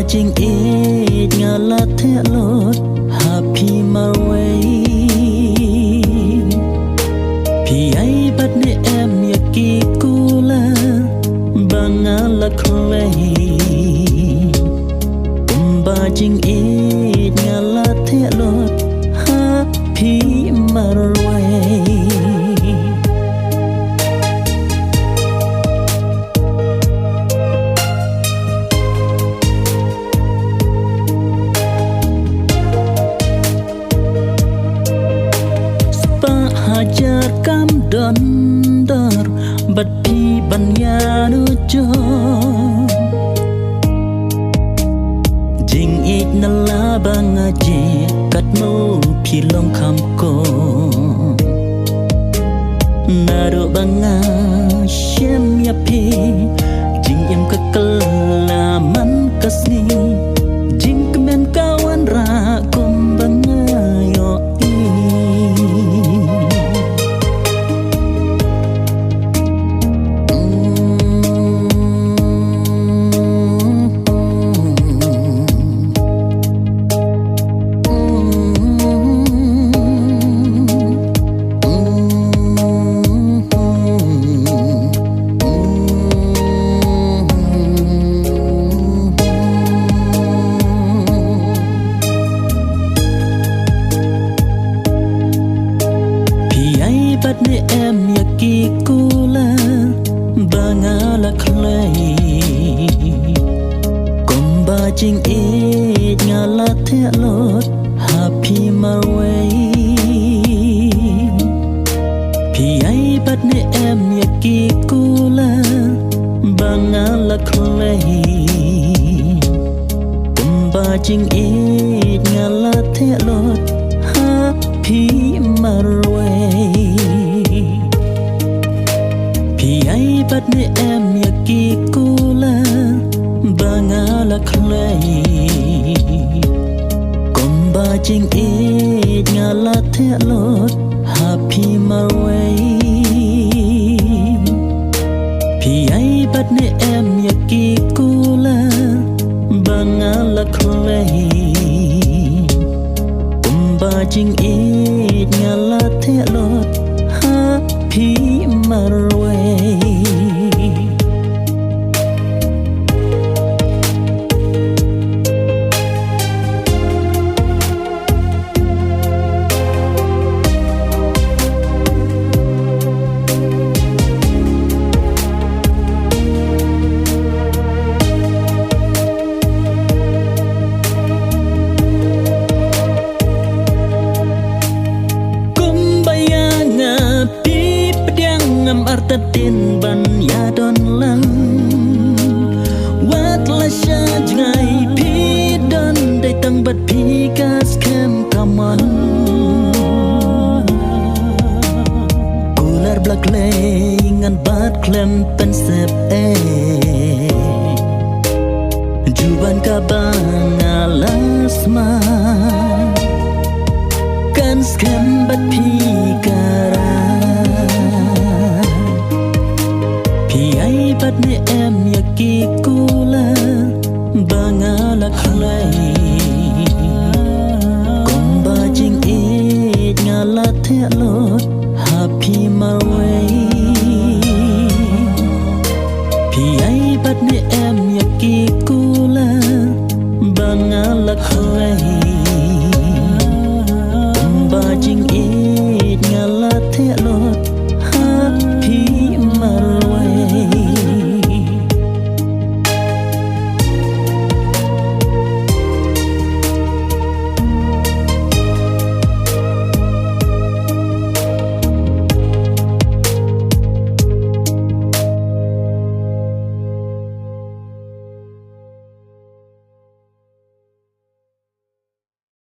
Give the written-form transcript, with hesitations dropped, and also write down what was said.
jing e ngala the lot happy my way pi ai bat ne em yaki kula bangala khlei jing e ngala the lot happy my way hajar kam dondor bat pi banyanu jo jing ik nala bangaji kat mo pi long kham ko naro banga shem ya pi jing em ka kala man kasni jing kemen kawan ra kum banga yo bat ne em yaki kula bangala khlei komba jing e ngala the lot happy my way pi ai bat ne em yaki kula bangala khlei komba jing e ngala the lot happy my way bat ne em yaki kula bangala khlei komba jing e ngala the lot happy my way pi ai bat ne em yaki kula bangala khlei komba jing e ngala the lot happy my way artatin ban ya don lang wat la sha jngai pi don dai tang bat pi kas kem kaman kular blak le ngan bat klem pen sep e juban ka bang alasma kan skem bat pi kara bat ne em yaki kula bangala khlei komba jing e ngala the lo